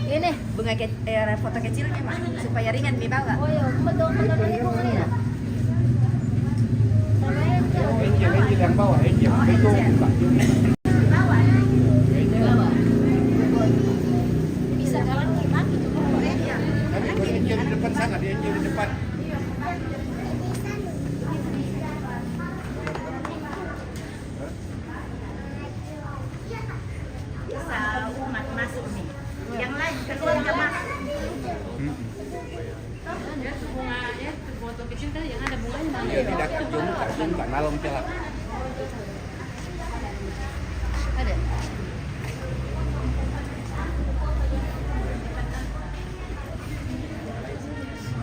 Ini bunga foto kecilnya mah supaya ringan dibawa. Oh iya, betul-betul ini bunga ini. Angel yang bawah, Angel. Itu buka. Bisa jalan gimana gitu? Angel di depan sana, dia Angel di depan. Tidak terjun malam celak. Ada.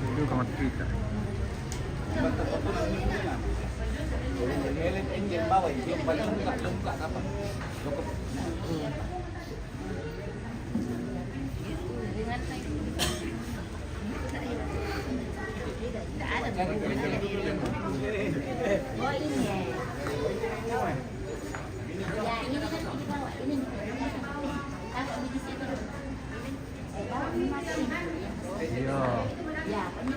Itu kamar kita. Angel bawah, yang paling lengkap apa? Oh ini ya. Ya ini kan di bawah ini. Taruh di situ dulu. Iya. Ya, ini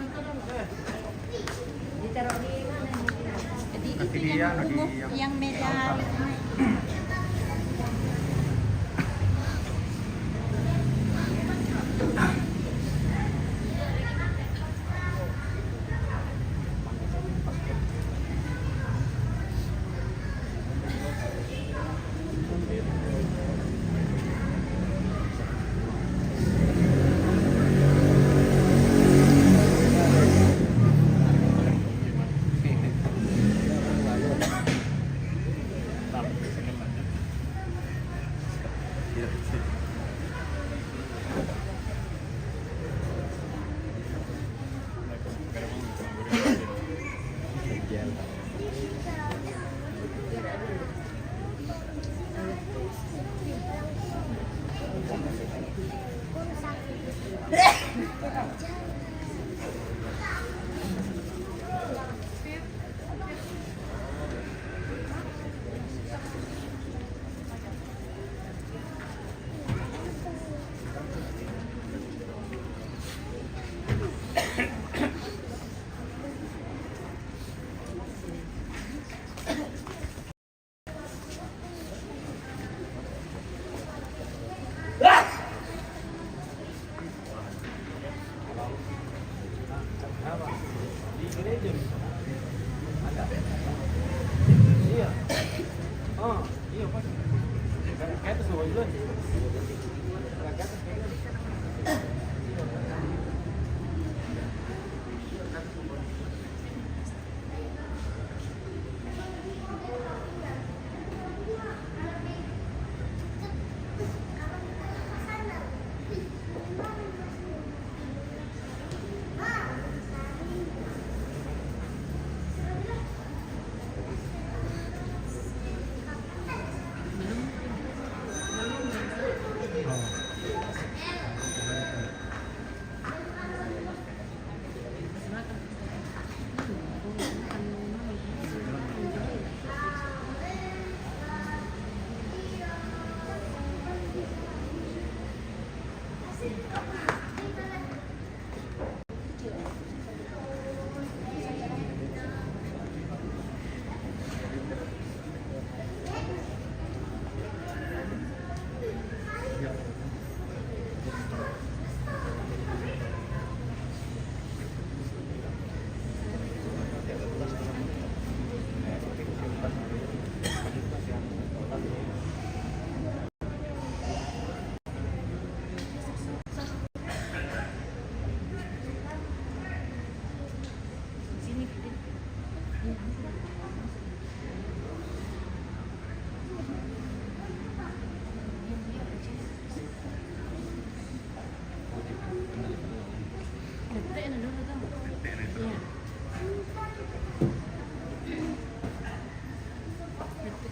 ditaruh di mana? Nanti dia Yang meja. Iya. Oh, iya Pak. Kayak itu semua itu.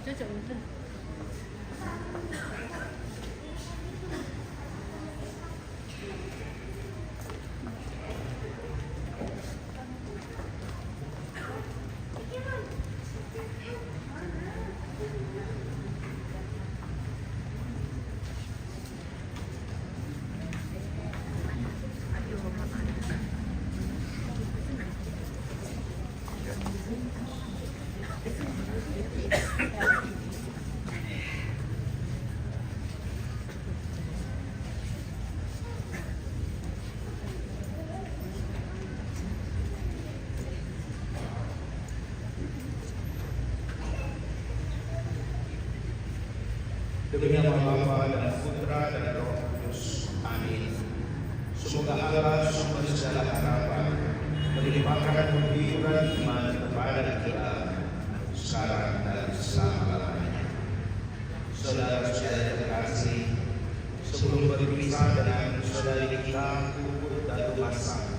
Cocok betul. Demi nama Bapa dan Putra dan Roh Kudus. Amin. Semoga Allah sumber segala harapan melimpahkan penghiburan iman kepada kita sekarang dan selama-lamanya. Saudara-saudara terkasih, sebelum berpisah dengan saudari kita Puput dan Rumasa,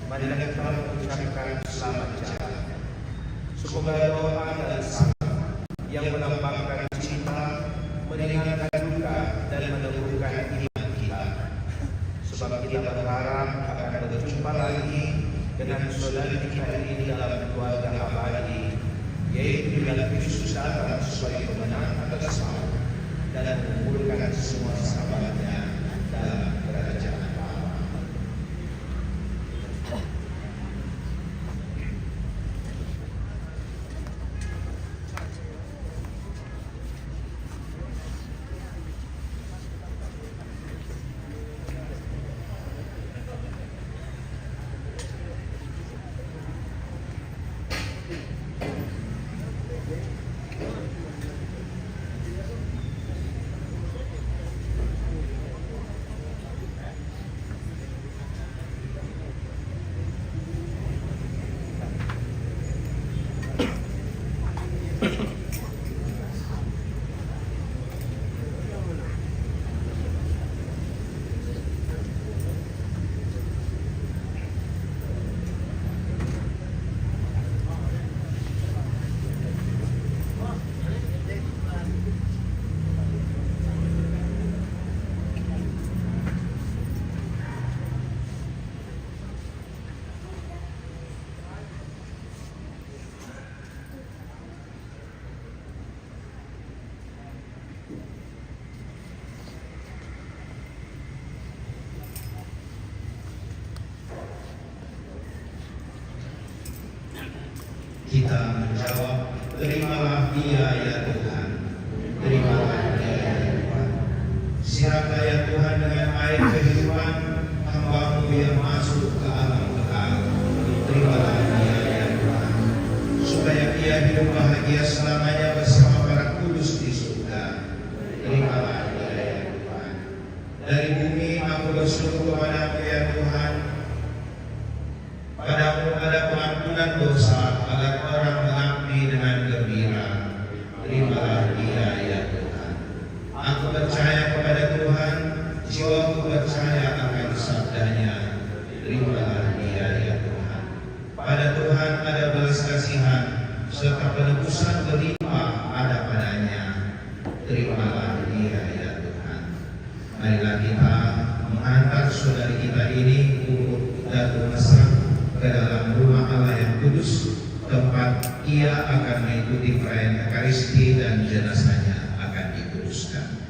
marilah kita mengucapkan selamat jalan. Semoga doa dan salam yang melambangkan cinta meringankan duka dan meneguhkan iman kita. Sebab kita berharap akan berjumpa lagi dengan saudara kita ini dalam keluarga abadi, yaitu bila Kristus datang sebagai pemenang atas maut dan mengumpulkan semua sahabatnya dalam kerajaan Allah. Kita menjawab, terimalah dia ya Tuhan, terimalah dia ya Tuhan. Siapa ya Tuhan dengan air kehidupan, hamba-Mu yang masuk ke alam kekal. Terimalah dia ya Tuhan, supaya ia hidup bahagia selamanya bersama para kudus di surga. Terimalah dia ya Tuhan. Dari bumi aku bersyukur kepadamu ya Tuhan. Padamu ada pengampunan dosa agar orang mengabdi dengan gembira. Terimalah dia ya Tuhan. Aku percaya kepada Tuhan, jiwaku percaya akan sabdanya. Terimalah dia ya Tuhan. Pada Tuhan ada belas kasihan, serta penebusan berlimpah ada padanya. Terimalah dia ya Tuhan. Marilah kita menghantar saudari kita ini Puput Datu Masang ke dalam rumah Allah yang kudus, tempat ia akan mengikuti perayaan Ekaristi dan jenazahnya akan dikuduskan.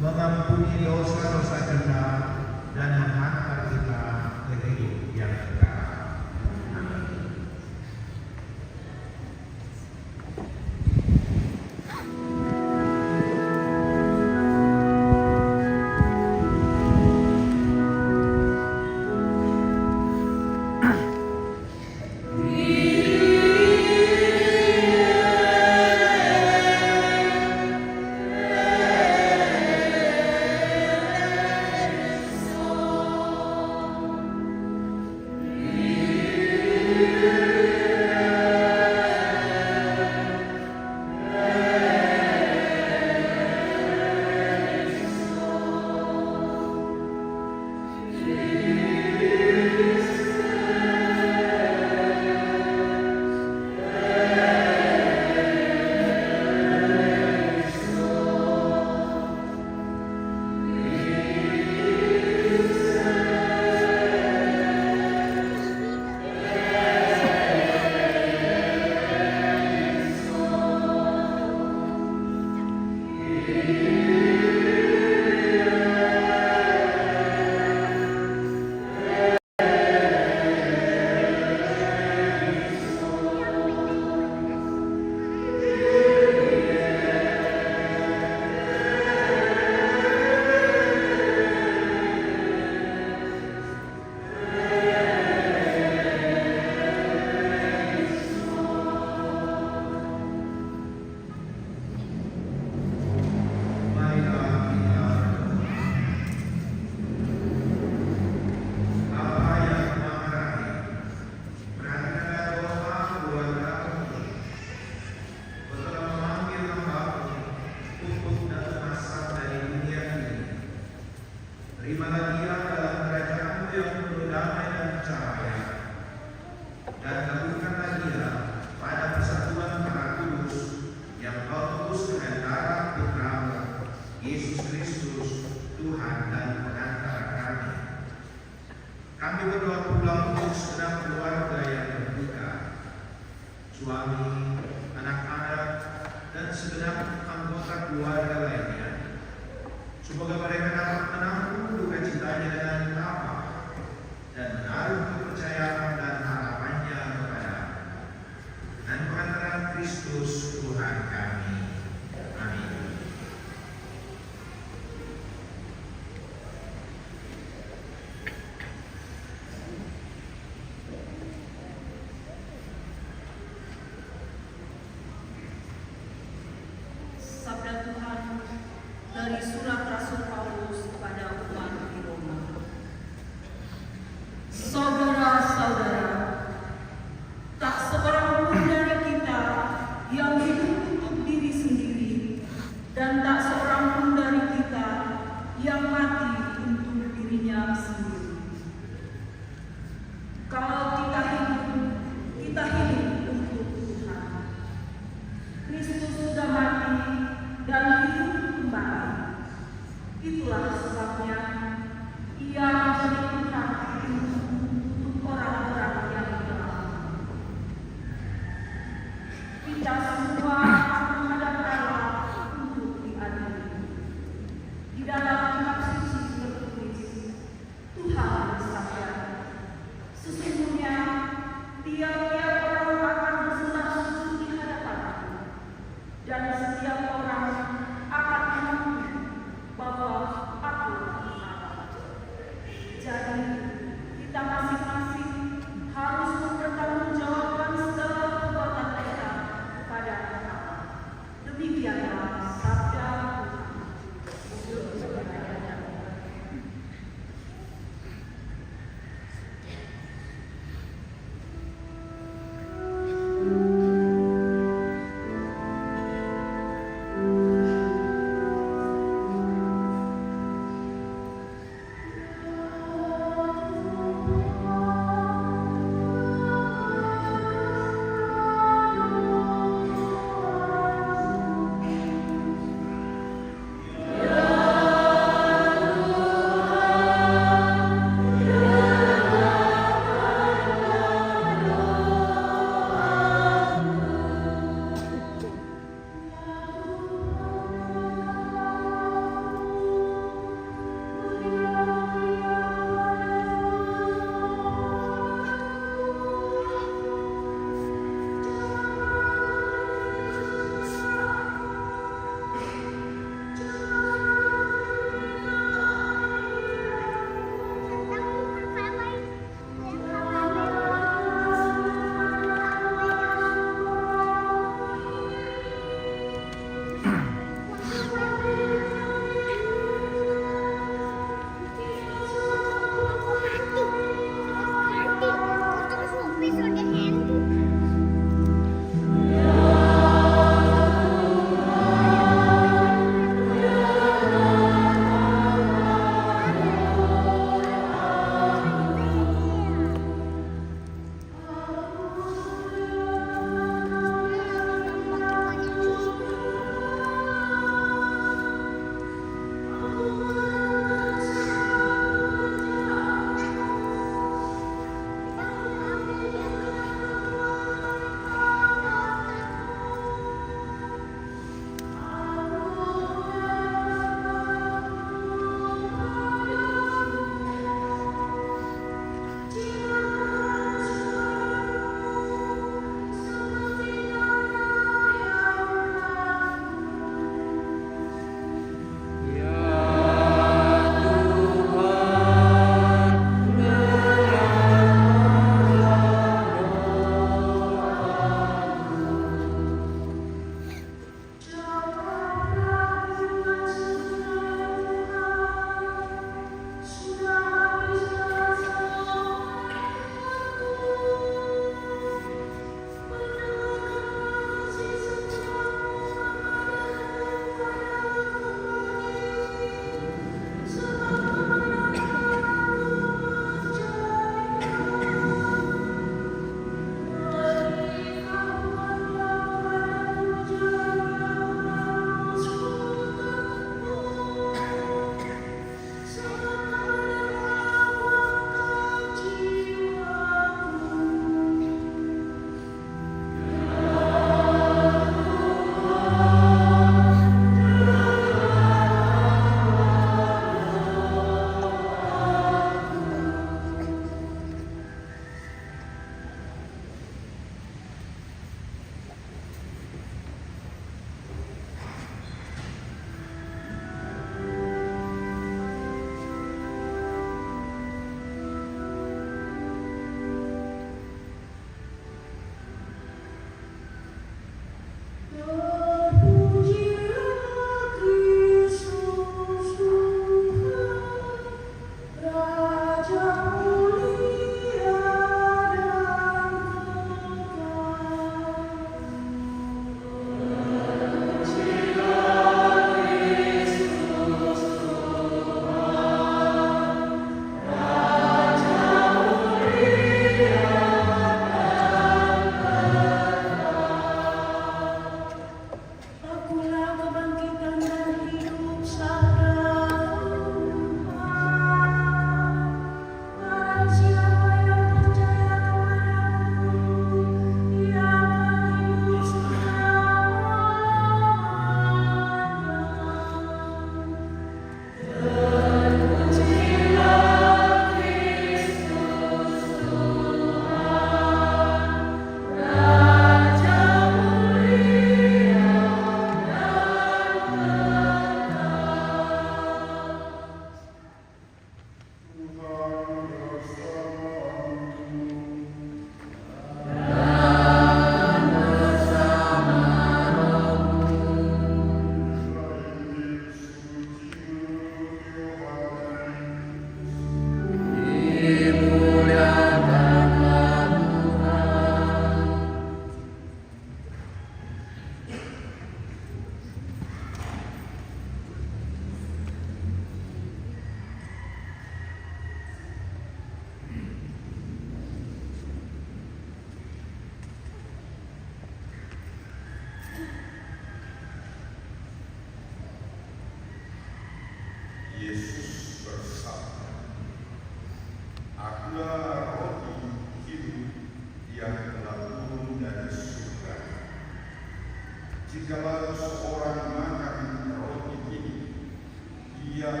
mengampuni dosa-dosa kita dan menghantar kita ke hidup yang kekal. Amin.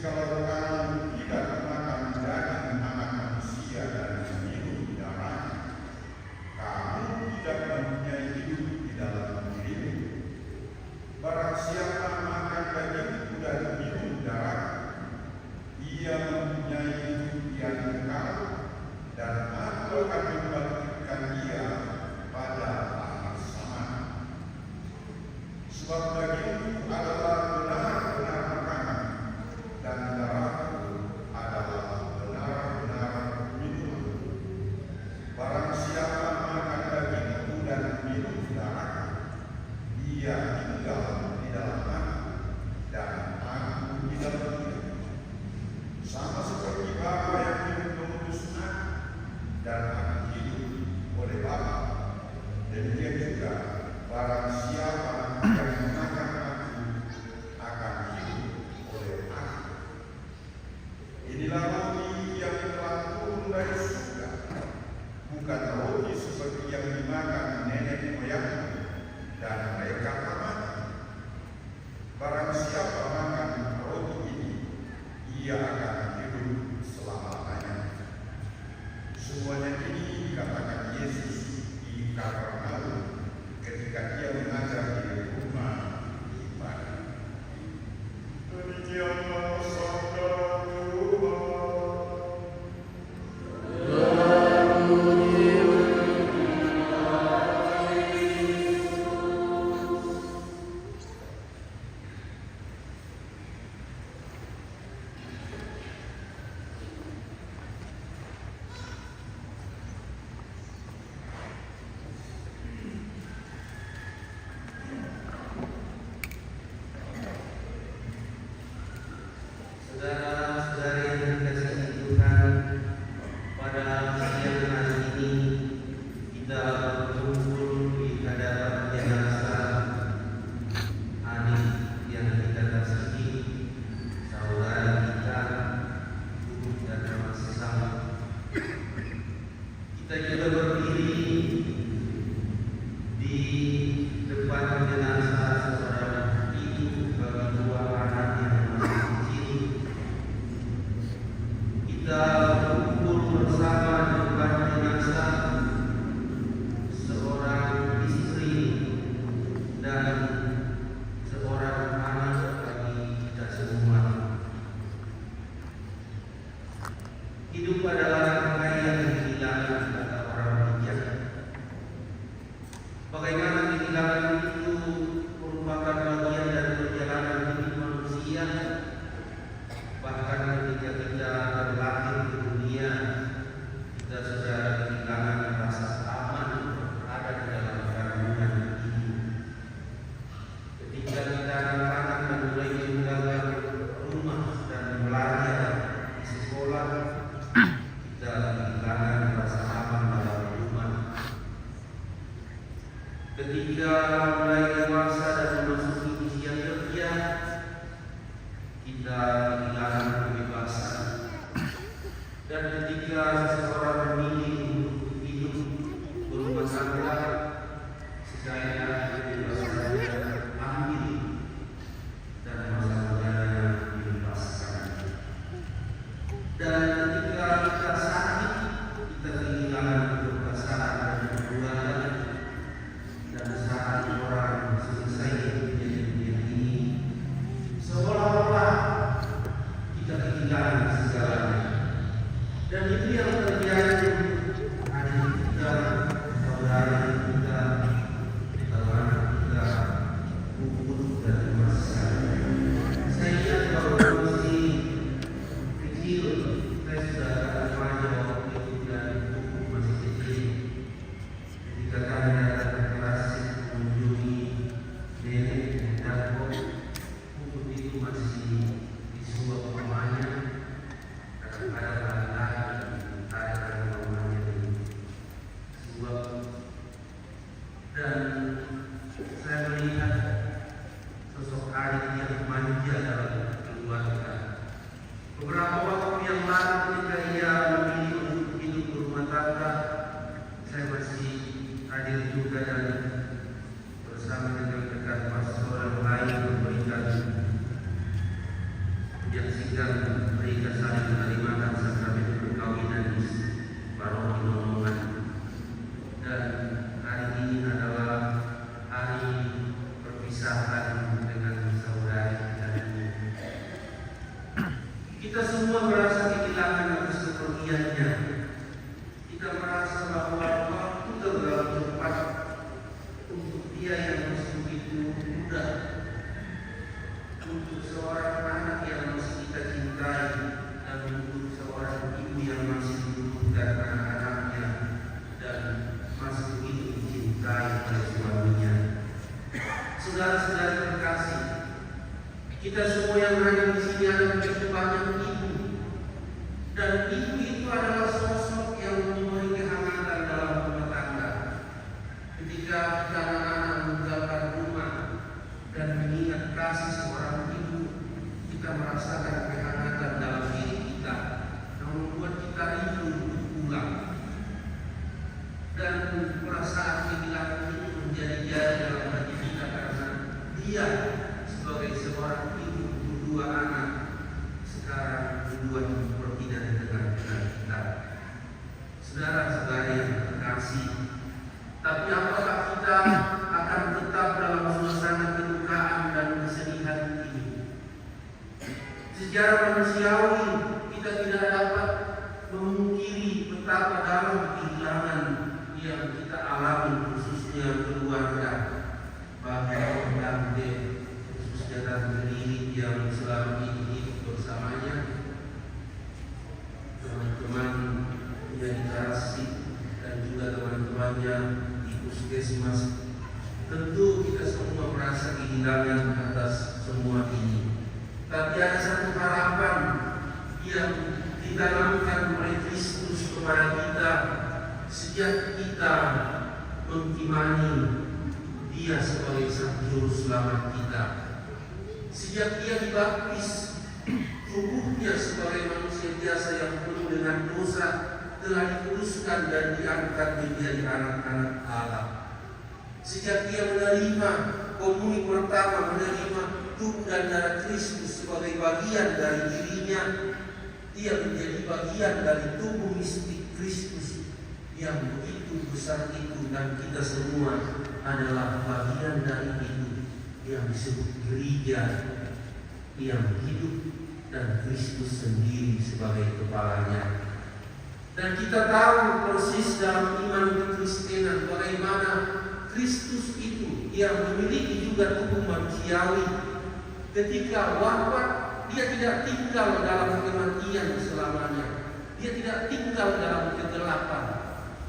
jikalau kamu tidak makan daging anak manusia dan minum darahnya, kamu tidak mempunyai hidup di dalam dirimu. Barang siapa makan dagingku dan minum darahku, ia mempunyai hidup yang kekal, dan aku akan membangkitkan dia pada akhir zaman. Sebab dagingku adalah benar-benar makanan, dan darahku adalah benar-benar minuman. Barang siapa makan dagingku dan minum darahku, ia tinggal di dalam aku, dan aku di dalam dia. Sama seperti Bapa yang mengutus aku, dan aku hidup oleh Bapa, demikian juga barang siapa yang memakan aku akan hidup oleh aku. Inilah roti yang telah turun dari surga, bukan roti seperti yang dimakan nenek moyangmu dan mereka mati. Barang siapa makan roti ini, ia akan hidup selama-lamanya. Semuanya ini dikatakan Yesus di Kapernaum ketika dia mengajar di rumah ibadah. Demikianlah sabda Tuhan. Saudara-saudari yang dikasihi Tuhan, pada siang hari ini kita berkumpul di hadapan jenazah adik yang kita kasihi, saudara kita, ibu dan teman sesama. Kita juga berdiri di depan jenazah seorang ibu bagi dua anak yang masih kecil. Kita berkumpul bersama di depan jenazah seorang istri dan seorang anak bagi kita semua. Hidup adalah rangkaian kehilangan, kata orang bijak. Bagaimana kehilangan itu merupakan bagian dari perjalanan hidup manusia. Bahkan ketika kita terlahir di dunia, kita sudah kehilangan rasa aman ada di dalam kandungan ini. Ketika kita anak-anak dan mulai meninggalkan rumah dan belajar di sekolah, kita kehilangan rasa aman dalam rumah. Ketika mulai dewasa dan memasuki usia kerja, kita kehilangan kebebasan. Dan ketika seseorang memilih untuk hidup berumah tangga, sekalian kebebasannya ambil dan masa mudanya dilepaskan. Dan ketika kita sakit, kita kehilangan kebebasan dan keluarga. Dan saat orang selesai menjadi dunia ini, seolah-olah kita kehilangan segalanya. Dan itu yang terjadi Kita semua merasa kehilangan atas kepergiannya. Kita merasa bahwa waktu terlalu cepat untuk dia yang masih begitu muda, untuk seorang anak yang masih kita cintai, dan untuk seorang ibu yang masih membutuhkan anak-anaknya dan masih begitu dicintai oleh suaminya. Saudara-saudara terkasih, kita semua yang hadir di sini ada begitu banyak ibu, dan ibu itu adalah sosok yang memberi kehangatan dalam rumah tangga. Ketika kita anak-anak meninggalkan rumah dan mengingat kasih seorang ibu, kita merasakan kehangatan dalam diri kita yang membuat kita rindu untuk pulang. Dan perasaan kehilangan itu menjadi-jadi dalam hati kita karena dia sebagai seorang ibu berdua anak sekarang berdua pergi dari tengah-tengah kita. Saudara-saudari yang terkasih, tapi apakah kita akan tetap dalam suasana kedukaan dan kesedihan ini? Secara manusiawi kita tidak dapat memungkiri betapa dalam kehilangan yang kita alami, khususnya keluarga, bahkan tante, khususnya tante Lili yang selama ini hidup bersamanya, teman-teman yang dikasih dan juga teman-temannya di puskesmas. Tentu kita semua merasa kehilangan atas semua ini. Tapi ada satu harapan yang ditanamkan oleh Kristus kepada kita sejak kita mengimani Dia sebagai Sang Juru Selamat kita. Sejak Dia dibaptis, tubuhnya sebagai manusia biasa yang penuh dengan dosa telah dikuduskan dan diangkat menjadi anak-anak Allah. Sejak Dia menerima komuni pertama, menerima tubuh dan darah Kristus sebagai bagian dari dirinya, Dia menjadi bagian dari tubuh mistik Kristus yang begitu besar itu, dan kita semua adalah bagian dari itu yang disebut gereja yang hidup dan Kristus sendiri sebagai kepalanya. Dan kita tahu persis dalam iman kekristenan bagaimana Kristus itu yang memiliki juga tubuh manusiawi. Ketika wafat, Dia tidak tinggal dalam kematian selamanya. Dia tidak tinggal dalam kegelapan,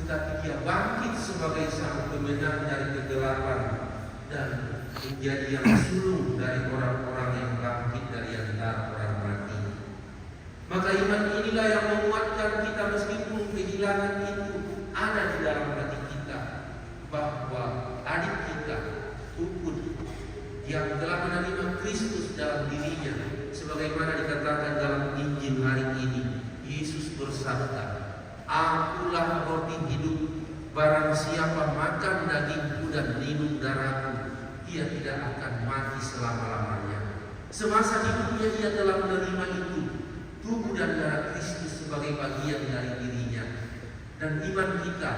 tetapi Dia bangkit sebagai Sang Pemenang dari kegelapan dan menjadi yang sulung dari orang-orang yang bangkit dari antara orang mati. Maka iman inilah yang menguatkan kita meskipun kehilangan itu ada di dalam hati kita, bahwa adik kita, Ukut, yang telah menerima Kristus dalam dirinya, sebagaimana dikatakan dalam Injil hari ini. Yesus bersabda, "Akulah roti hidup, barang siapa makan dagingku dan minum darahku, ia tidak akan mati selama-lamanya." Semasa hidupnya Dia telah menerima itu, tubuh dan darah Kristus sebagai bagian dari dirinya. Dan iman kita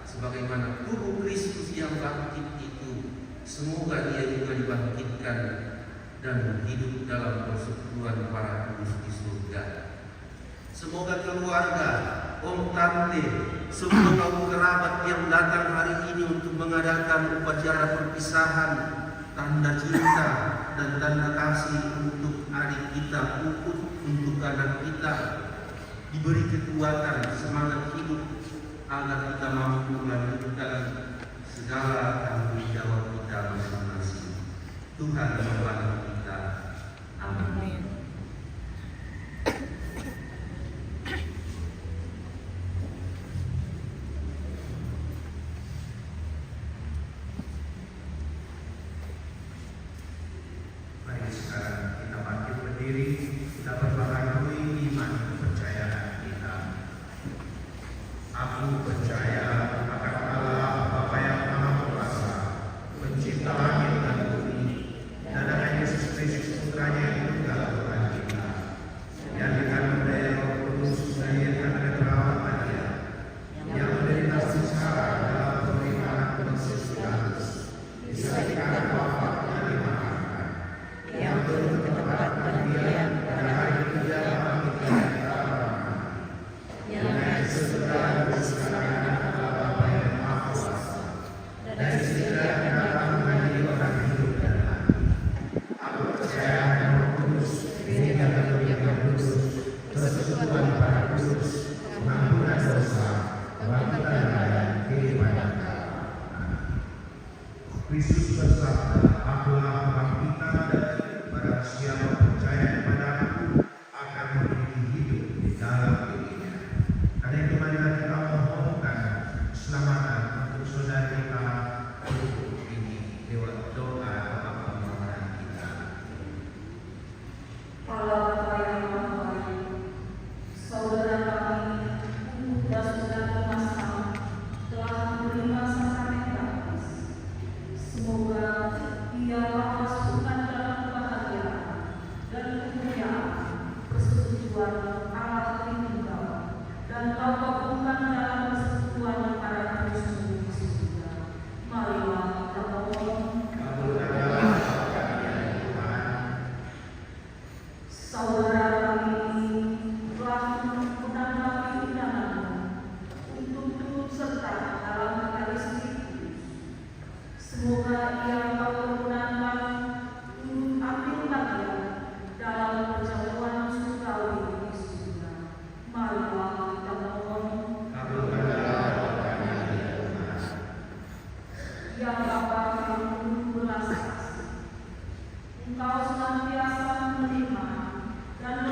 sebagaimana tubuh Kristus yang bangkit itu, semoga Dia juga dibangkitkan dan hidup dalam persekutuan para kudus di surga. Semoga keluarga, om, tante, semua kaum kerabat yang datang hari ini untuk mengadakan upacara perpisahan, tanda cinta dan tanda kasih untuk adik kita, Ukut, untuk anak kita, diberi kekuatan, semangat hidup agar kita mampu melanjutkan segala tanggung jawab kita masing-masing. Tuhan membantu kita. Amin. Mari sekarang kita bangkit berdiri, kita berbaharui iman kepercayaan kita. Aku percaya akan Allah Bapa yang Maha Kuasa, pencipta langit dan bumi, dan akan Yesus Kristus Putranya yang tunggal, Allah Bapa yang Maha Baik, saudara kami pemuda sudah dewasa telah menerima sakrament baptis. Semoga ia masukkan dalam kebahagiaan dan kemuliaan persetujuan Allah Tritunggal dan kau gabungkan dalam persekutuan para Kristen di surga. Marilah kita mohon. Saudara kami ini telah menanggapi undanganmu untuk turut serta dalam Ekaristi Kudus. Semoga ia kau perkenankan turut ambil bagian dalam perjamuan surgawi di surga. Marilah kita mohon. Ya Bapa yang penuh belas kasih, Engkau senantiasa menerima dan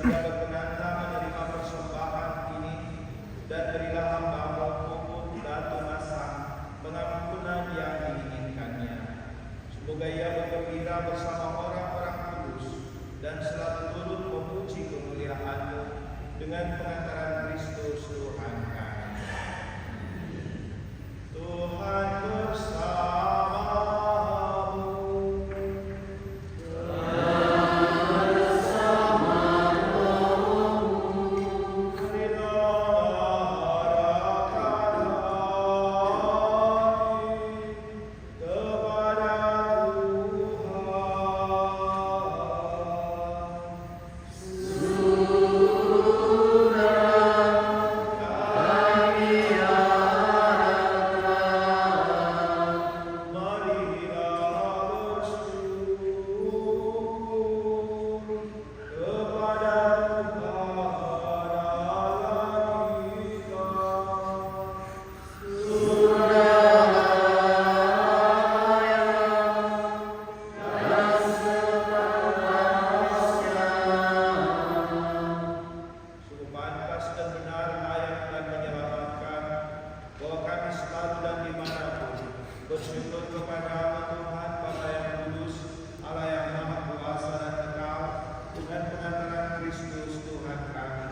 yang berkenan menerima persembahan ini, dan berilah hamba-mu Puput Datu Masang pengampunan yang diinginkannya. Semoga ia bergembira bersama orang-orang kudus dan selalu turut memuji kemuliaan-Mu dengan pengantaran Kristus Tuhan kami. Tuhan bersamamu. Bersyukur kepada Tuhan Bapa yang kudus, Allah yang maha kuasa dan kekal, dengan pengantaran Kristus Tuhan kami.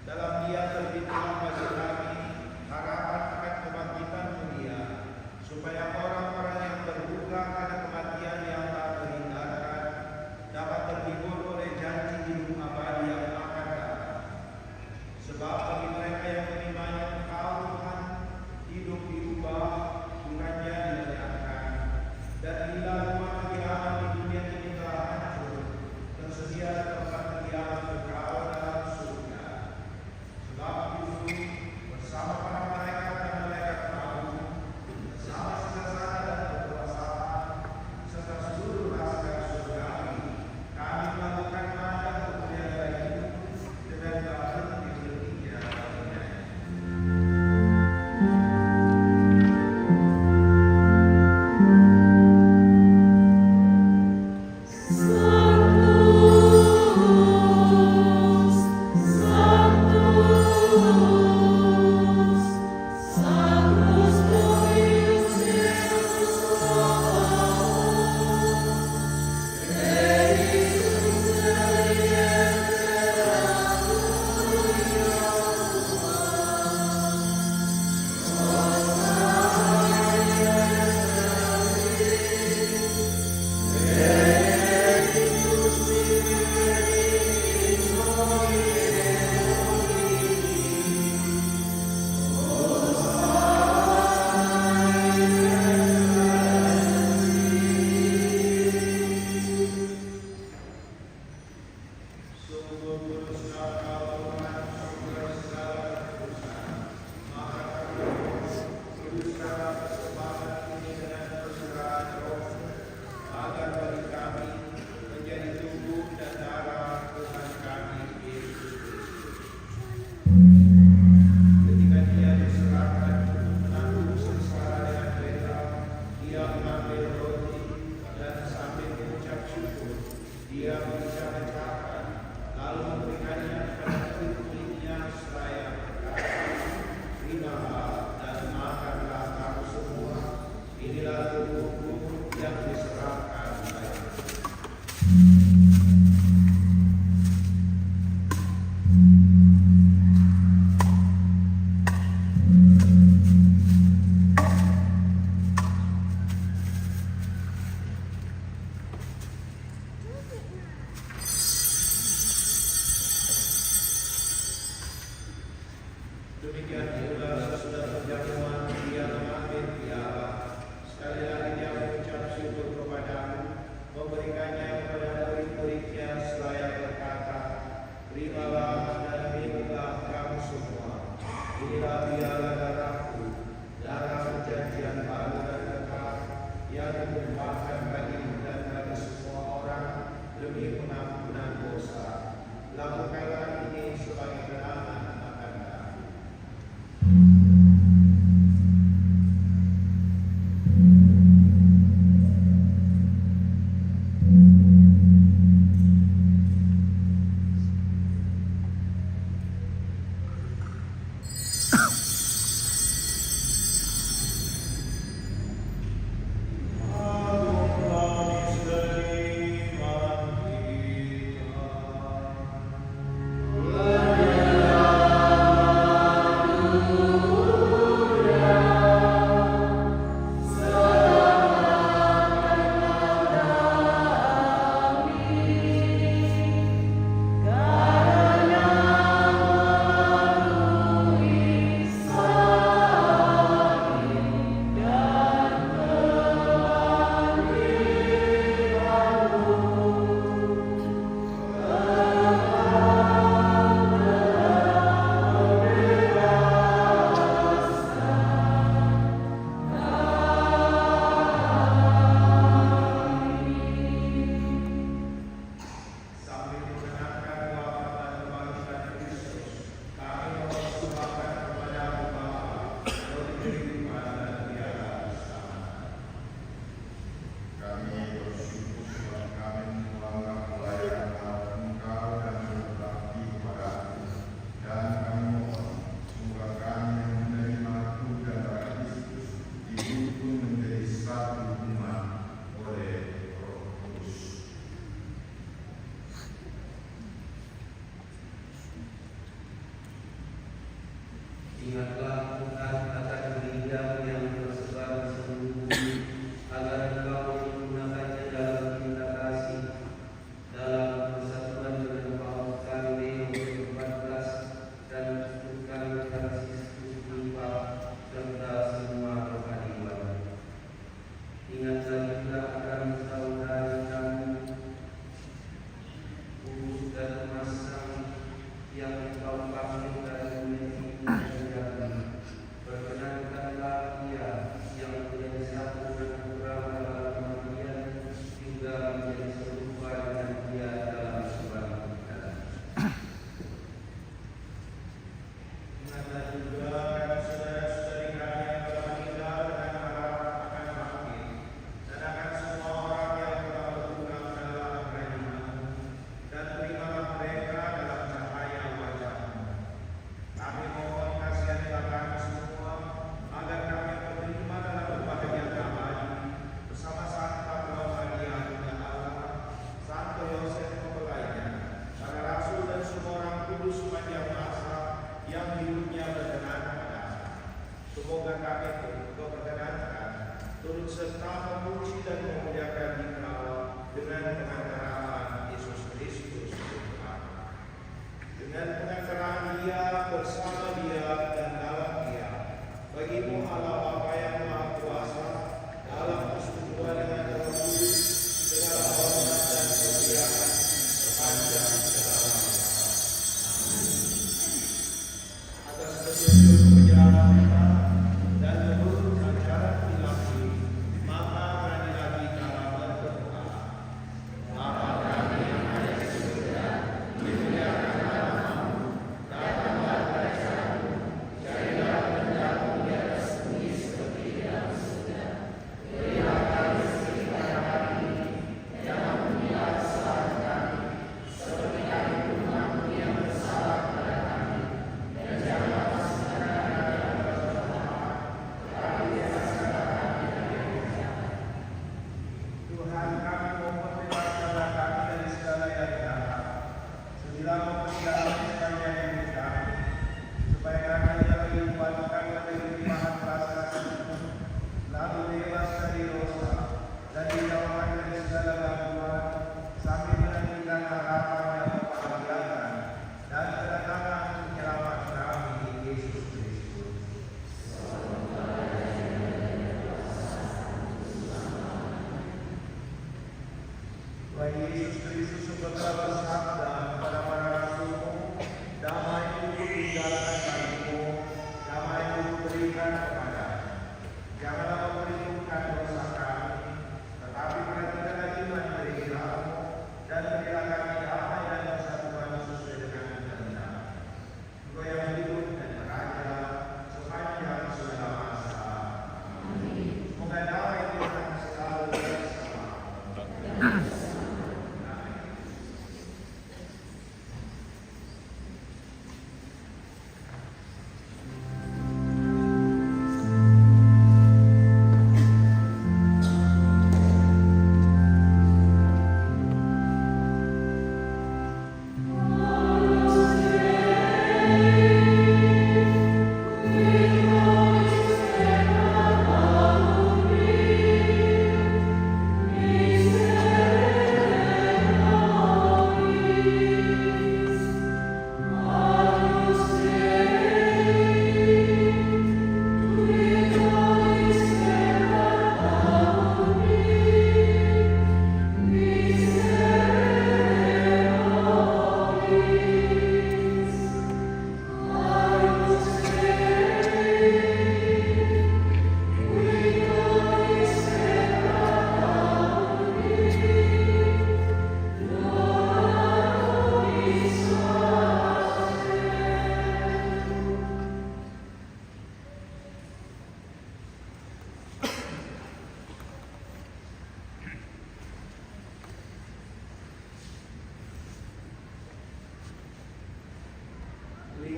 Dalam Dia terbitlah bagi kami harapan akan kebangkitan dunia, supaya orang-orang yang terluka karena kematian yang tak terhindarkan dapat terhibur oleh janji hidup abadi yang akan datang. Sebab bagi mereka yang menerimanya Engkau Tuhan, hidup diubah, bukannya dilenyapkan. Dan bila rumah kediaman di dunia ini telah hancur, tersedia tempat kediaman kekal dalam surga. Sebab itu bersama para malaikat dan malaikat maut, bersama sesasana dan kekuasaan, serta seluruh rakyat surgawi, kami melakukan mandat kemuliaan hidup dengan berhenti-hentinya bernyanyi. Demikian juga sesudah perjamuan Dia mengambil piala. Sekali lagi Dia mengucap syukur kepadamu, memberikannya kepada murid-muridnya seraya berkata, "Terimalah dan minumlah kamu semua. Inilah piala darahku, darah perjanjian baru dan kekal, yang ditumpahkan bagimu dan bagi semua orang demi pengampunan dosa. Lakukanlah ini sebagai kenangan akan kami."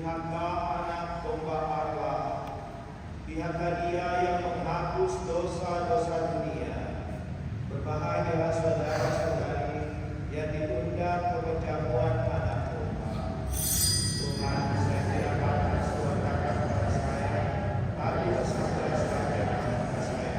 Pihaklah anak domba Allah, pihaklah Dia yang menghapus dosa-dosa dunia. Berbahagia saudara-saudari yang diundang ke perjamuan anak domba. Tuhan, saya tidak pantas Tuhan katakan kepada saya, tapi bersabda saja kepada saya.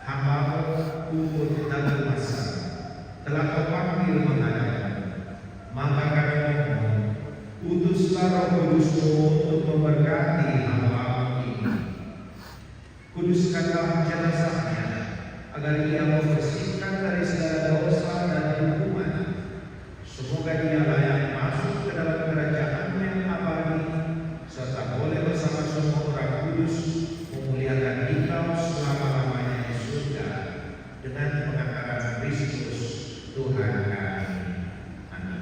hamba-Mu Puput dan Masa telah Kau panggil menghadap-Mu. Maka kami mohon, utuslah Roh Kudus-Mu untuk memberkati hamba-Mu ini. Kuduskanlah jenazahnya, agar ia membersihkan dari segala dosa dan hukuman. Semoga dia layak masuk ke dalam kerajaan yang abadi, serta boleh bersama semua orang kudus memuliakan Engkau selama-lamanya di surga dengan pengangkatan Kristus Tuhan kami. Amin.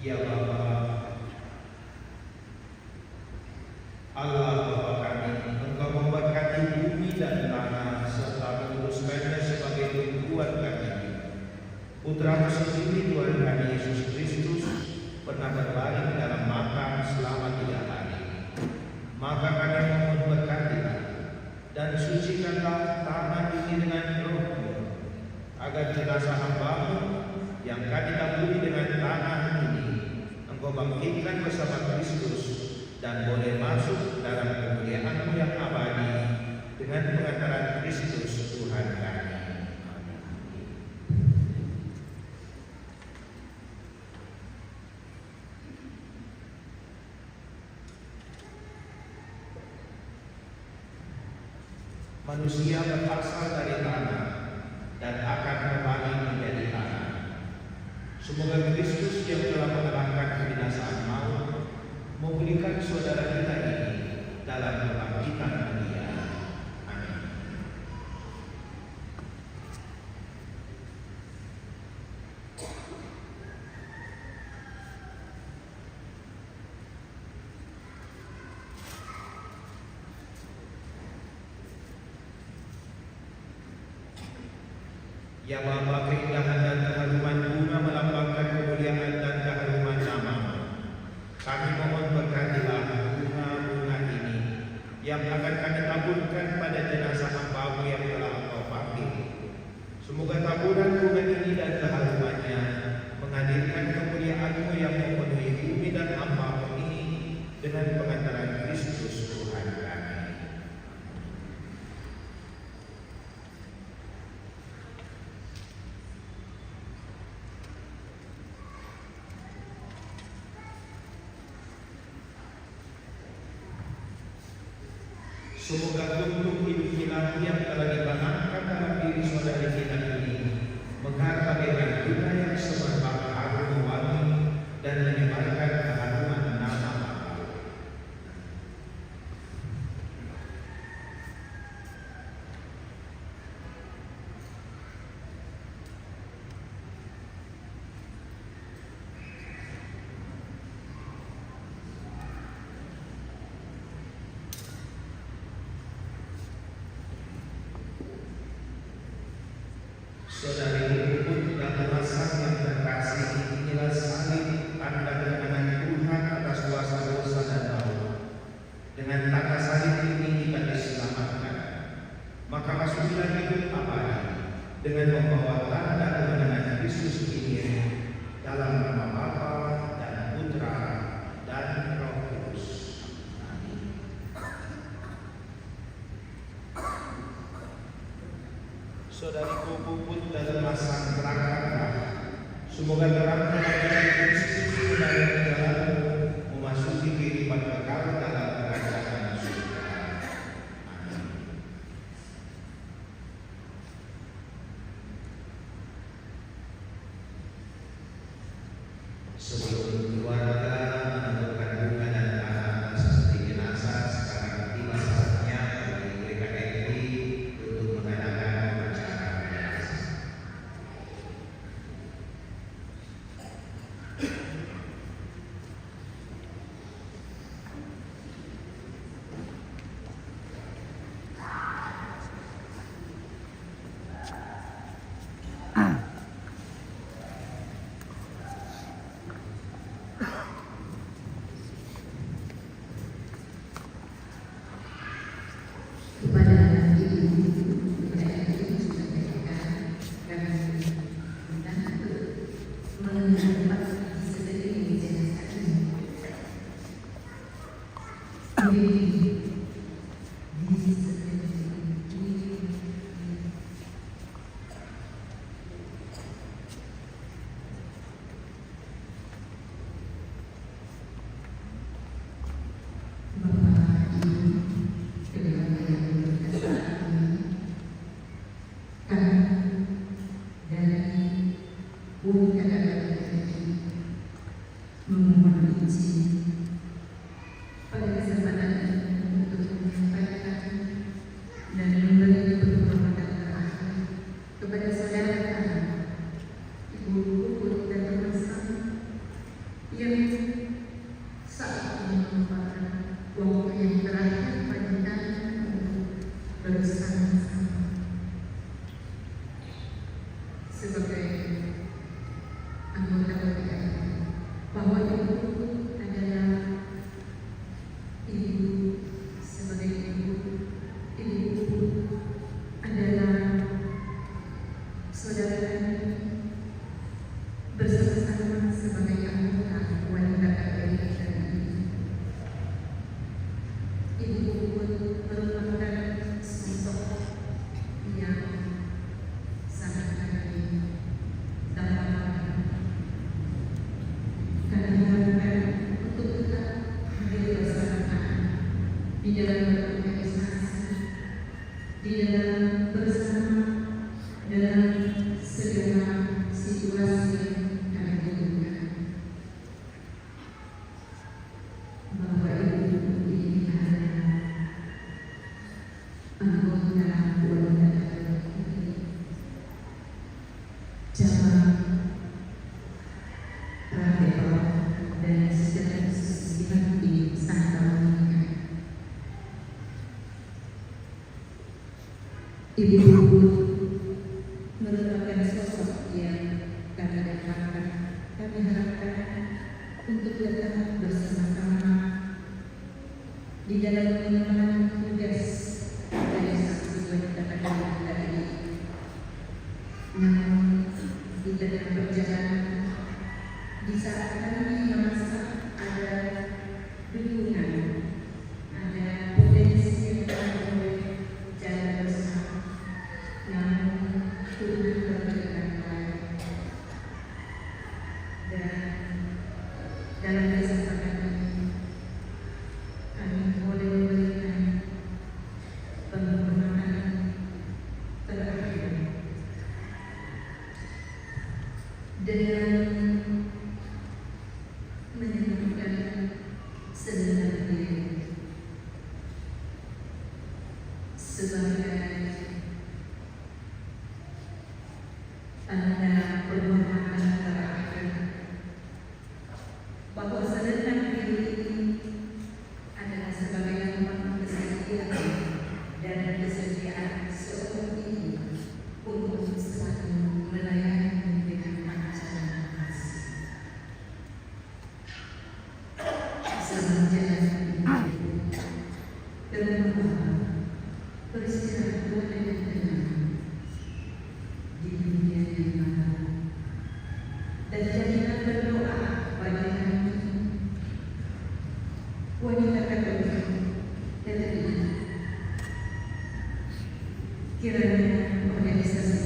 Ya Bapa, Allah Bapa kami, Engkau memberkati bumi dan tanah serta menguruskannya sebagai tumpuan kami. Putra-Mu sendiri Tuhan kami Yesus Kristus pernah berbaring dalam makam selama 3 hari. Maka kami mohon berkatilah dan sucikanlah tanah ini dengan Roh-Mu, agar jenazah hamba-Mu yang kami taburi dengan tanah ini Engkau bangkitkan bersama Kristus dan boleh masuk dalam kemuliaan-Mu yang abadi dengan pengantaran Kristus Tuhan kami. Manusia berasal dari tanah dan akan kembali menjadi tanah. Semoga Kristus yang telah mengalahkan kebinasaan maut memulihkan saudara kita ini dalam kebangkitan Dia. Amin. Ya Bapa, keindahan dan keharuman bunga melambangkan kemuliaan dan keharuman nama-Mu. Kami mohon berkatilah bunga-bunga ini yang akan kami taburkan pada jenazah hamba-Mu yang telah Engkau panggil. Semoga taburan bunga ini dan keharumannya menghadirkan kemuliaan-Mu yang memenuhi bumi dan hamba-Mu ini dengan pengantaran Kristus Tuhan kami. Semoga untuk hidup kita yang telah dibangunkan dalam diri saudari kita ini menghargai bagaikan bunga yang semerbak harum wangi dan menyebarkan keharuman nama Bapa. Saudari Puput dan Masa yang terkasih, inilah salib tanda kemenangan Tuhan atas kuasa dosa dan maut. Dengan tanda salib ini kita diselamatkan. Maka masukilah hidup abadi dengan membawa tanda kemenangan Kristus ini dalam nama Bapa dan Putra dan Roh Kudus. Amin. saudariku Puput dan Masang terangkanlah. Semoga terangnya Tuhan Kristus kembali jalanmu memasuki kehidupan kekal dalam kerajaan surga. Amin. Sebelum keluarga menentukan bunga dan tanah seperti jenazah, sekarang tiba saatnya bagi GKRI untuk mengadakan upacara biasa. Kepada ibu, kepada ibu sudah dikatakan kami mengenal sedikit jenazah ini. Memohon izin pada kesempatan ini untuk menyampaikan dan memberi penghormatan terakhir kepada saudara kami, Ibu Puput dan Masang, yang saat ini merupakan waktu yang terakhir bagi kami untuk bersama-sama sebagai anggota keluarga. Bahwa ibu adalah ibu sebagai ibu adalah saudara kami bersama-sama sebagai anggota wanita KPI ini. Ibu merupakan sosok yang sangat kami dalam untuk tetap menjadi bersama di dalam berorganisasi, di dalam bersama dalam segala situasi yang kami temukan. Bahwa ibu ini adalah anggota wanita ini. Jangan dan secara sesungguhnya di sangat meningkat. Ibu Puput merupakan sosok yang kami harapkan untuk tetap bersama-sama di dalam mengemban tugas dari saksi wanita pada ini. Namun di dalam perjalanan di saat kami merasa ada dukungan, ada potensi yang boleh jalan bersama, namun Tuhan berkenan baik. Dan dalam kesempatan ini, kami boleh memberikan penghormatan terakhir dengan menyebutkan sebenarnya diri sebagai tanda penghormatan terakhir bahwa sebenarnya diri ini adalah sebagai lambang kesetiaan dan kesetiaan seorang ibu untuk selalu melayani dengan panjang kasih. Beristirahat dengan tenang di dunia yang maha, dan jadilah berdoa bagi kami wanita Katolik dan kiranya organisasi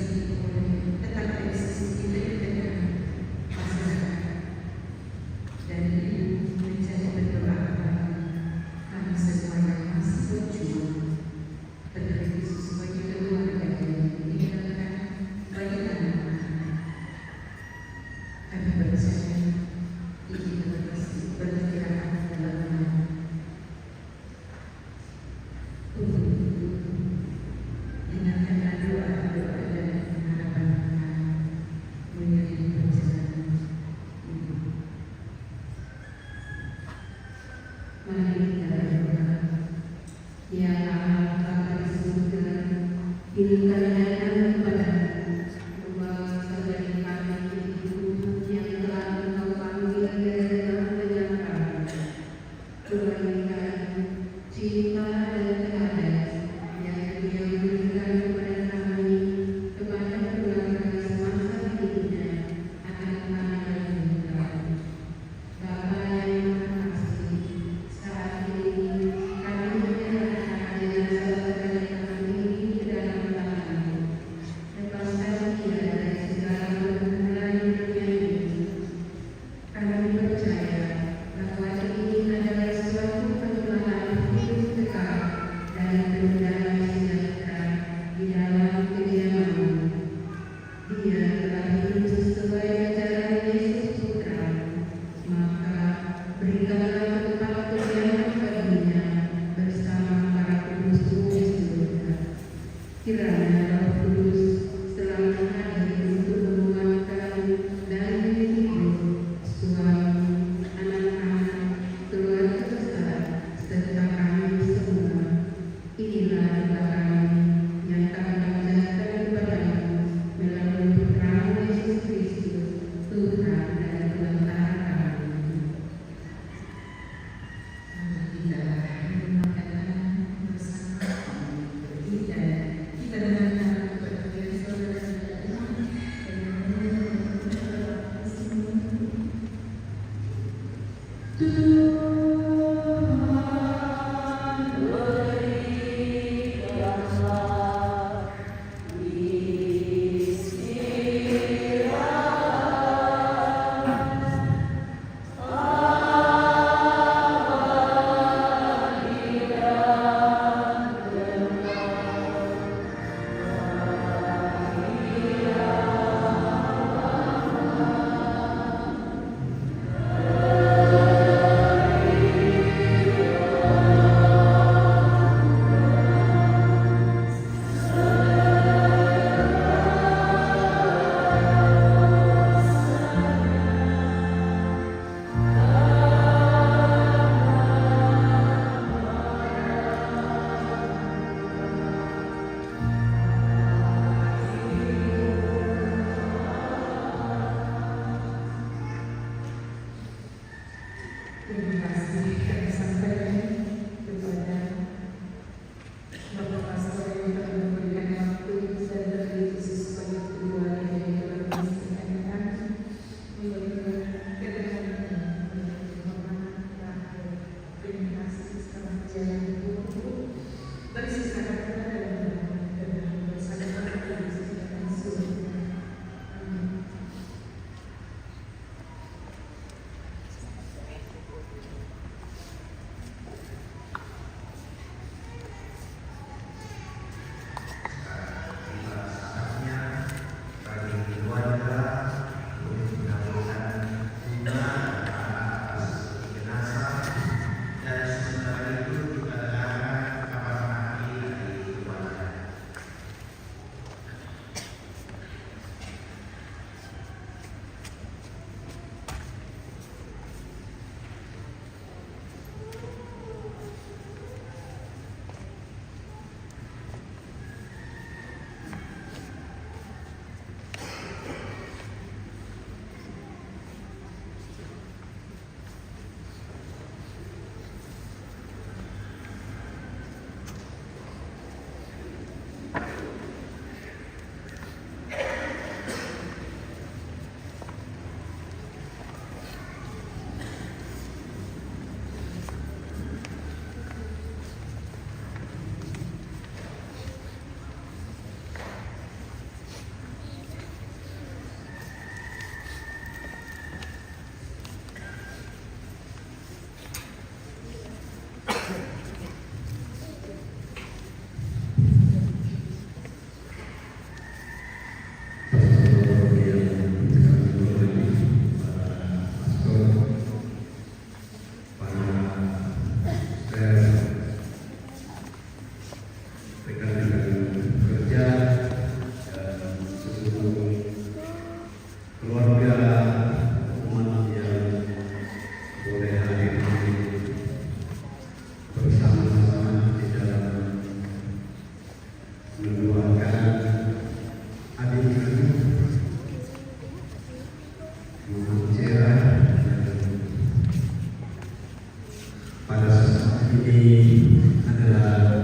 Pada saat ini adalah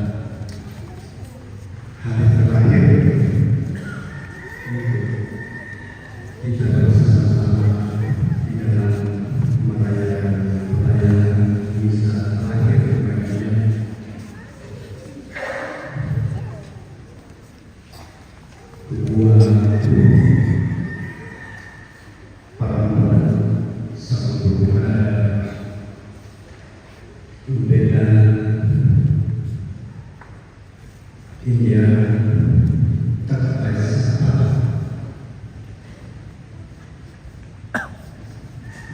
hari terakhir kita bersama-sama di dalam merayakan perayaan misa terakhir bagian kedua para sang berbuat dan India terpaksa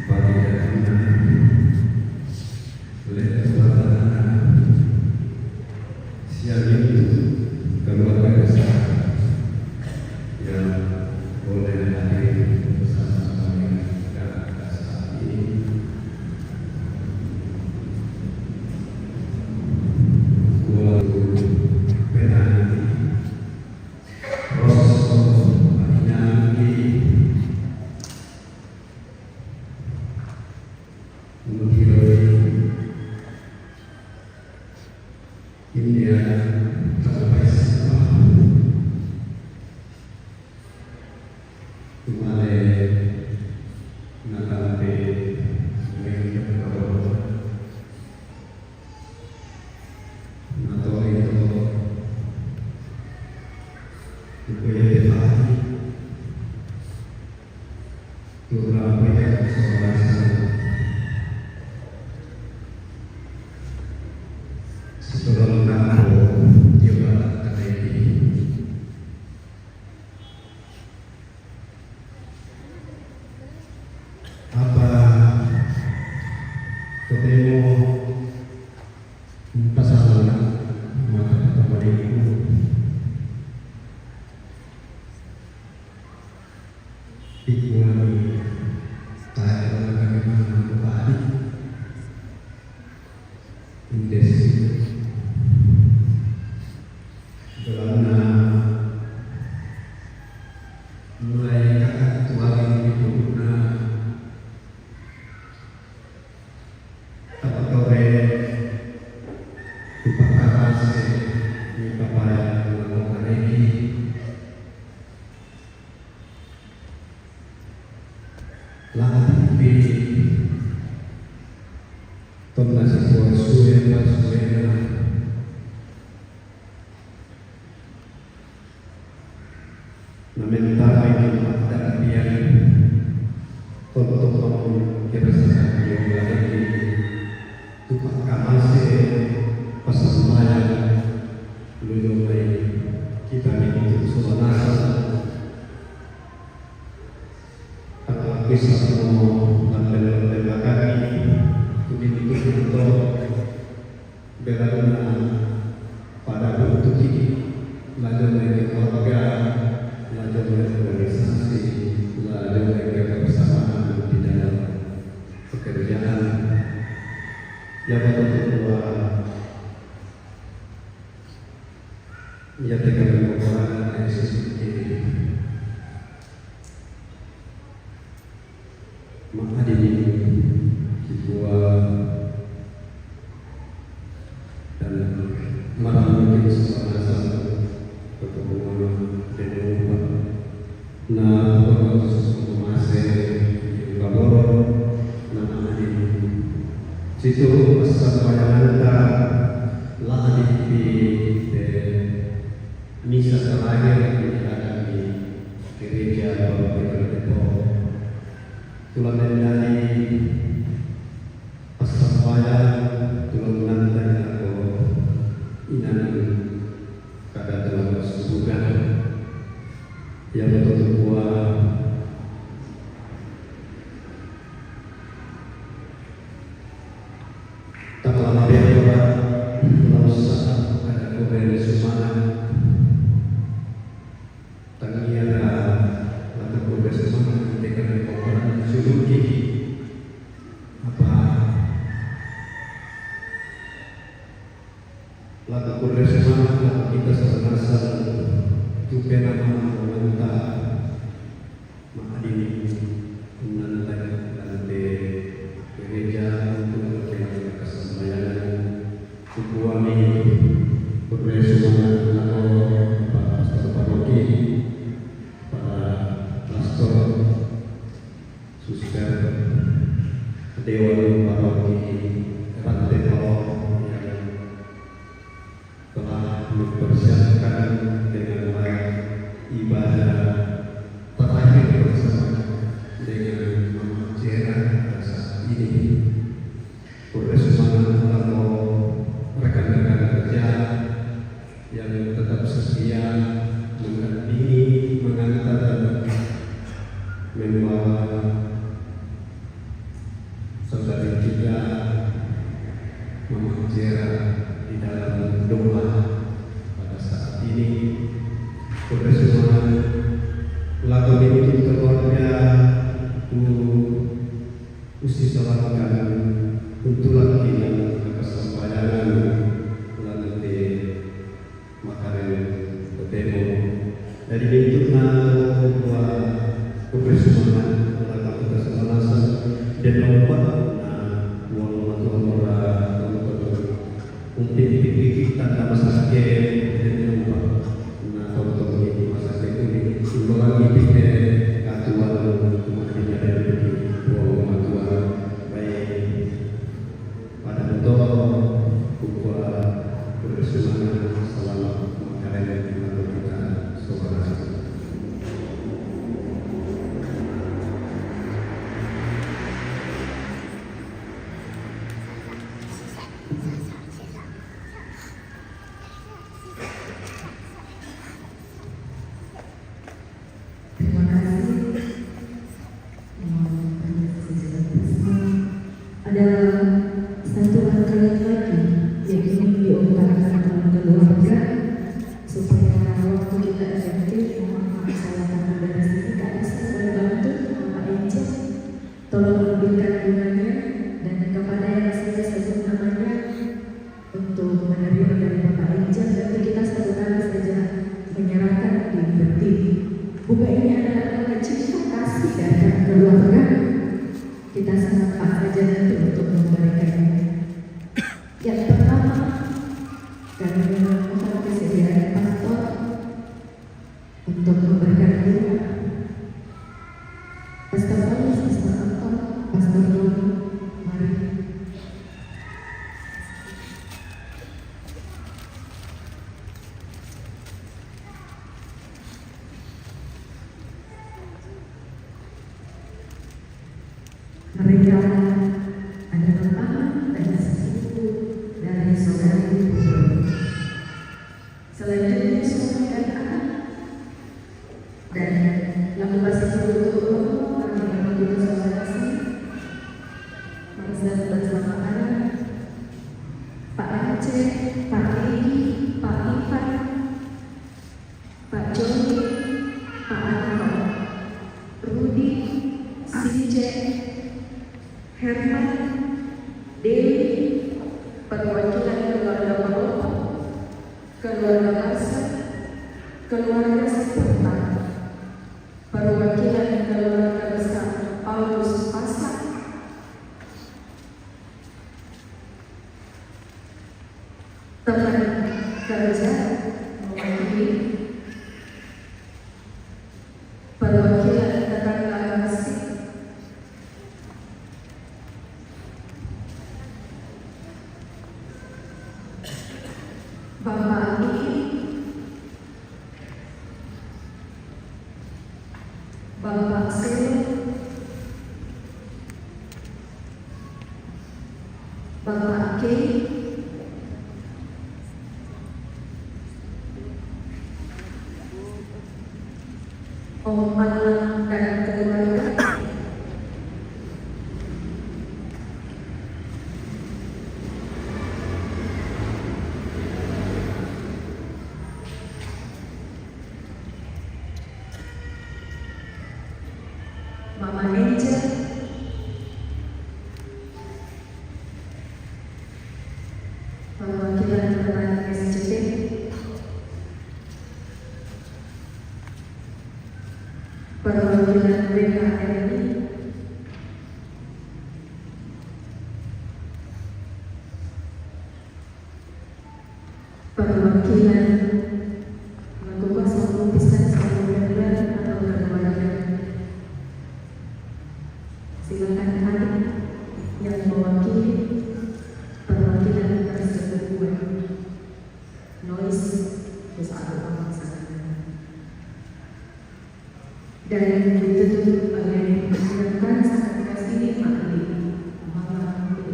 bagi lepas siang itu keluarga besar yang boleh hadir bersama-sama dengan saat ini India terpaksa kembali nanti atau itu diperhati turun mereka setelah juga terjadi apa ketemu pasangan mata kembali ikuti tak bagaimana kembali indesi karena mulai kakak tua itu tak tahu dipakar di kapal melakukan ini lagi tonasi suara meminta ini dan dia untuk kirasakan dia lagi tukar kamase pasambayan belum kita ini suasana kalau bisa mau menembakkan ini untuk berada pada bentuk ini lalu mereka keluarga belajar organisasi, belajar kebersamaan di dalam pekerjaan yang kedua ia dengan kekuatan Yesus ini menghadiri kedua dan meramaikan suasana pertemuan dengan na masih Balor nama di situ sampai lah di misa terakhir yang ada di gereja Balor tulang dari pasambayan tulang dari aku inan kada tulang subugan yang betul kuat tak lama dia lalu saat ada kembali semangat tadi ada lalu kembali semangat dengan orang suruh apa lalu kembali semangat kita serasa itu nama meminta menghadiri menantai nanti gereja untuk melakukan kesembahyaan kukuami bersemangat atau disalahkan untuk lagi kesampaian nanti makanan ketemu dari bentuknya bahwa kebersamaan dalam kebersamaan dan lompat uang murah untuk dipikir tanpa masalah dan lompat untuk menjadi masalah itu lagi pikir katuan kemudian dari uang matuan baik pada bentuk bukuan kebersamaan selama makanan yang dilakukan saudara. Terima kasih. Ada satu rangkaian lagi yang ingin diutarakan oleh keluarga supaya waktu kita efektif melaksanakan tugas ini. Kak Esa boleh bantu Bapak Ejek tolong ambilkan bunganya dan kepada yang saya sebut namanya untuk menerima dari Bapak Ejek. Nanti kita satu kali saja menyerahkan di berdiri. Bunga ini adalah kecil kasih dari keluarga. Kita sangat saja nanti untuk memberikannya. Yang pertama, kami mohon kesediaan pastor untuk memberikan bunga. Pastor Paulus, Pastor Anton, Pastor Doni, mari. Mereka adalah paman dan sepupu dari saudari Ibu. Selanjutnya suami dan anak. Dan lagu bahasa Ibu kami akan juga saudara Marsdan bersama anak Pak Aceh, Pak Edi, Pak Ivan, Pak Joni, Pak Anton, Rudi, Sinjek, Herman, Dewi, perwakilan keluarga Palopo, keluarga Barsa, keluarga Seputar, perwakilan keluarga besar Paulus Pasak, teman kerja mewakili, perwakilan tetangga kasih, Bapak Ini, Bapak Sel, Bapak K, Om Malang dan keluarga, Mama Angel, perwakilan kepada SCT, perwakilan WKRI, perwakilan melakukan satu pisan satu bulan atau keluarga. Silakan hadir yang mewakili perwakilan tersebut. Noise bersatu pemasangan dan ditutup oleh rekan sangat kasih Makli Muhammad.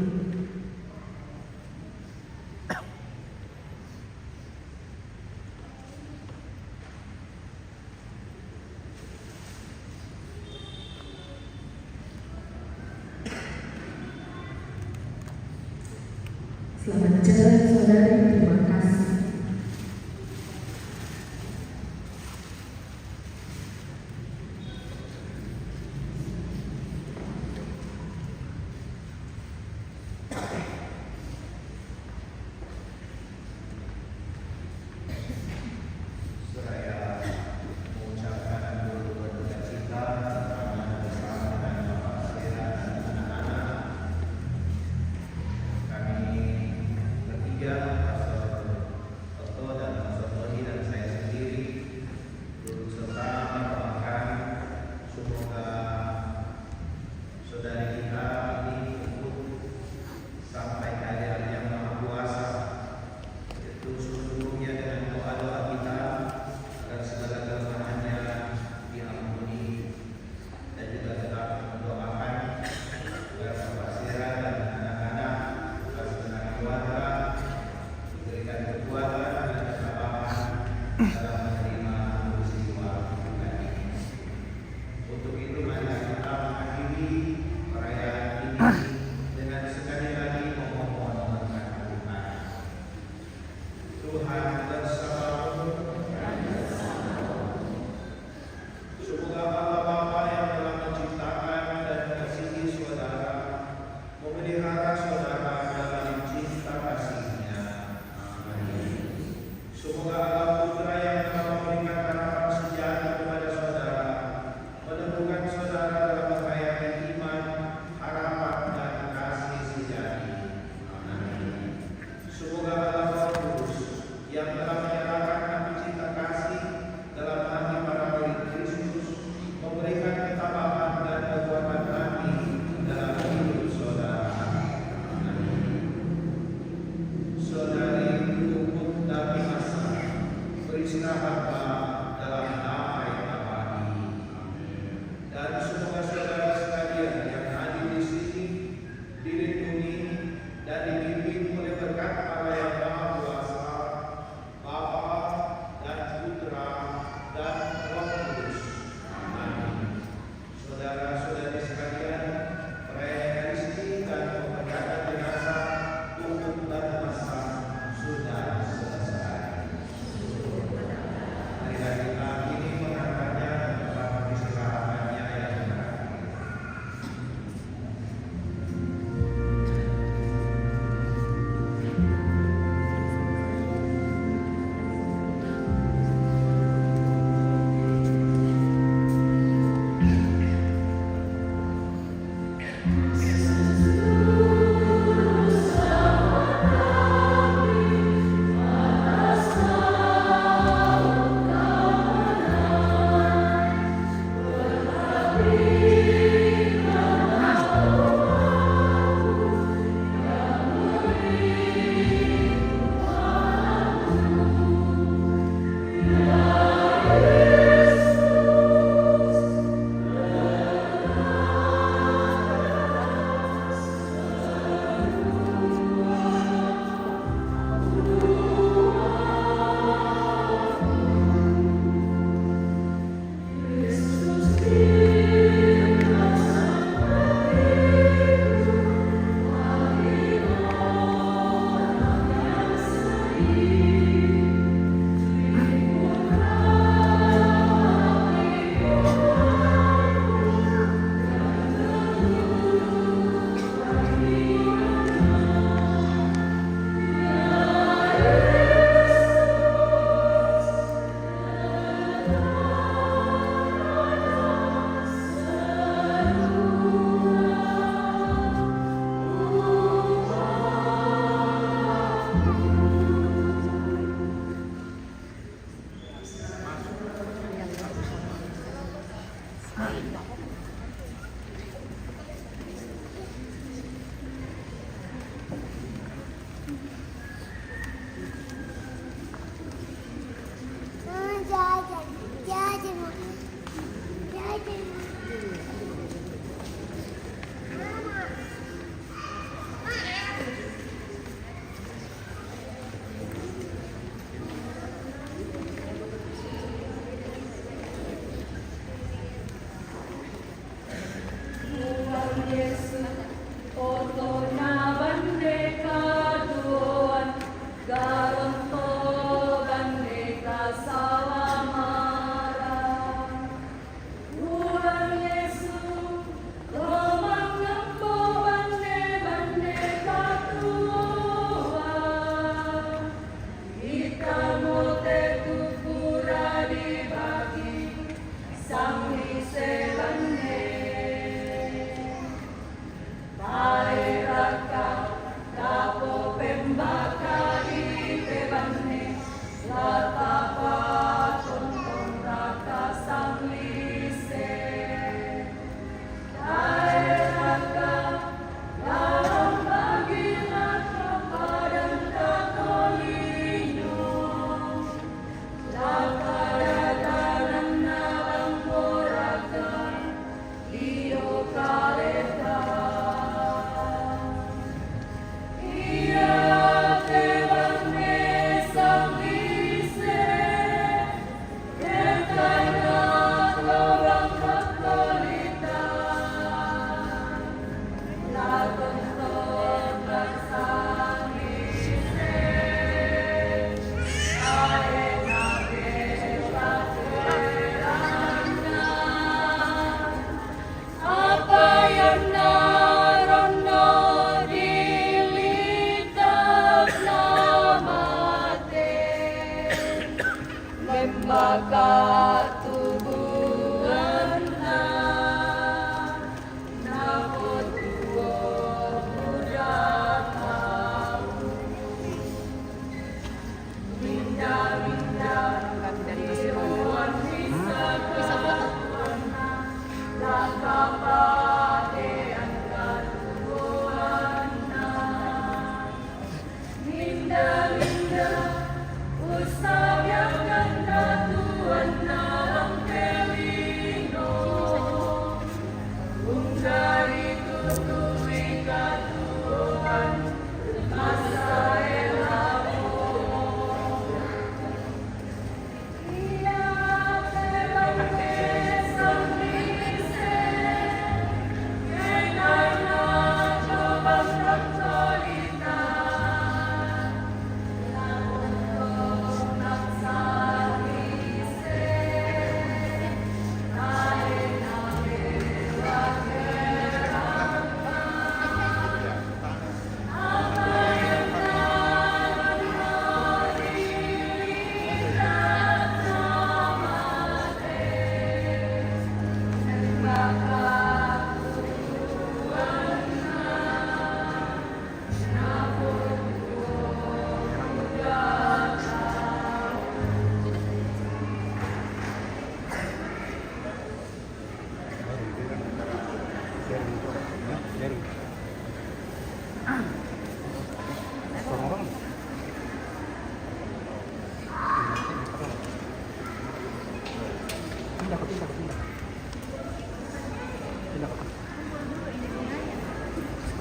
Selamat jalan saudari, terima kasih.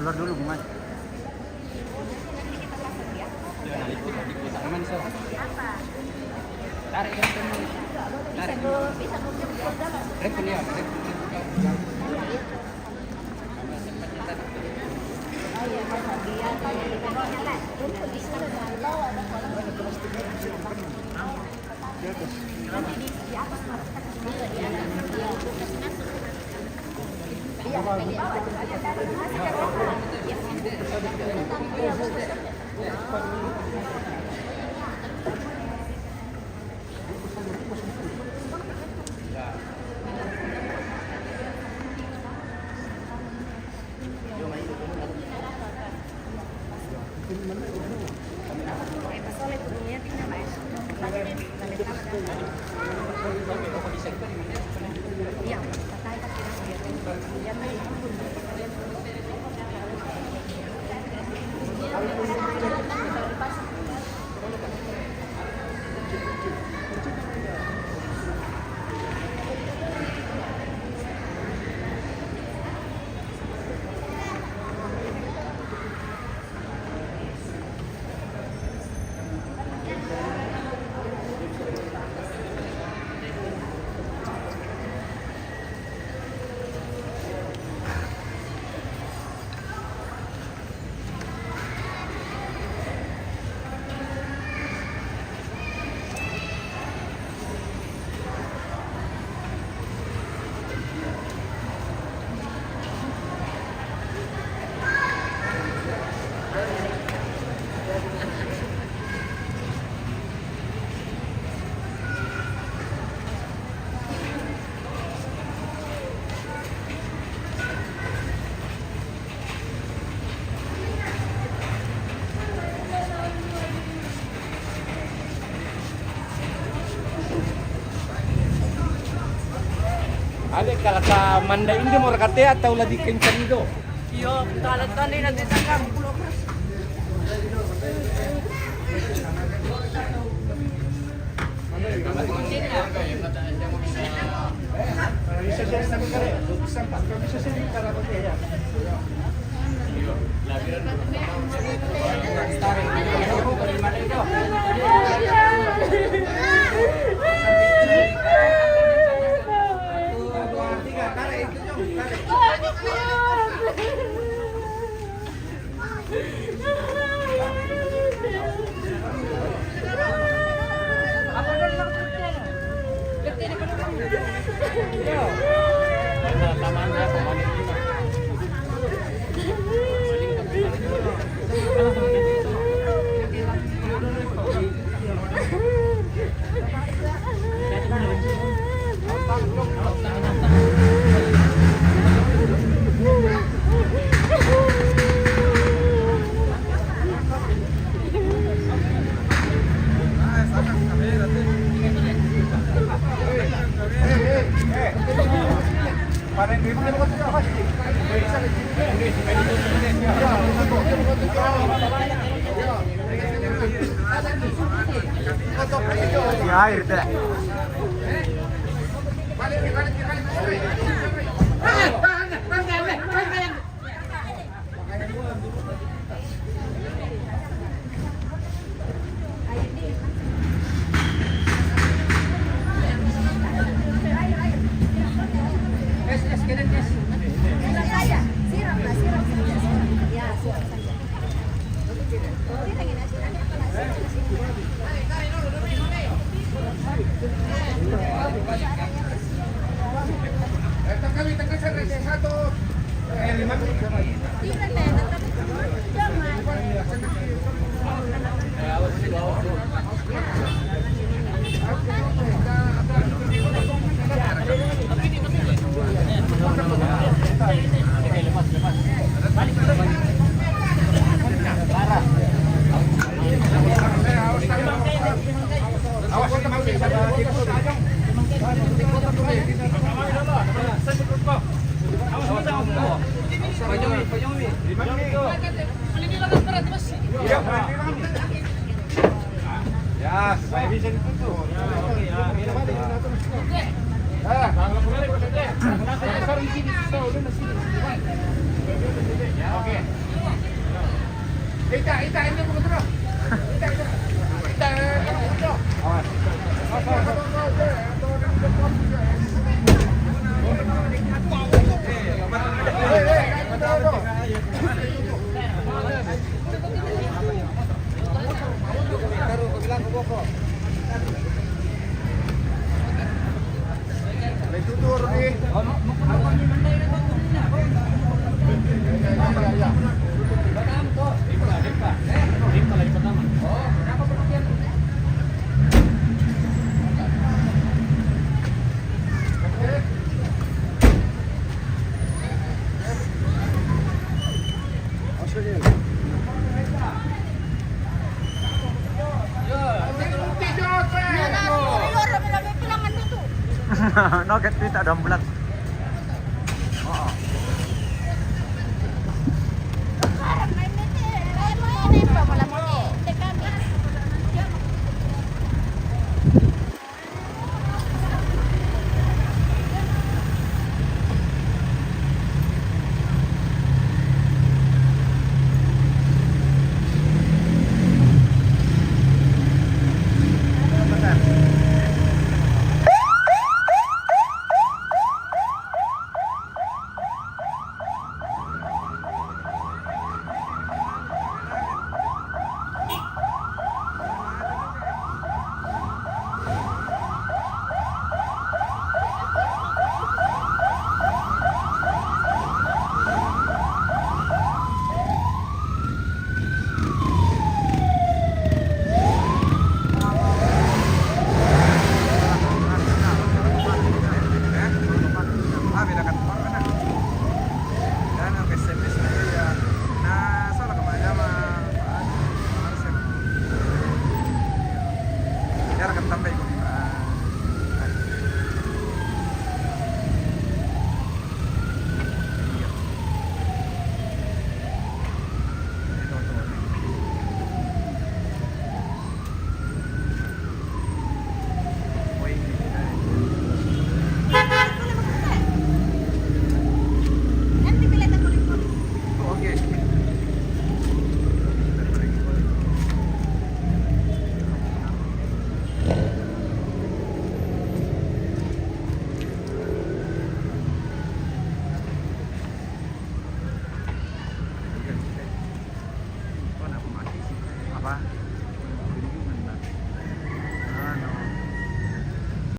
Keluar dulu, Bunga. Tarik yang teman. Tarik. Rekun ya. Iya, tatay ka Ada kalau ka mandain dia mau rekate atau lagi kencang itu? Iya, kalat tadi nanti takam. Bisa saya sampai kare, bisa pak, bisa saya cara pakai ya. Air dah. Ya, saya bisa ditutup. Oke. Kita ini bukan terus. Kita. Awas. Tutur nih. Noget minta 2 bulan.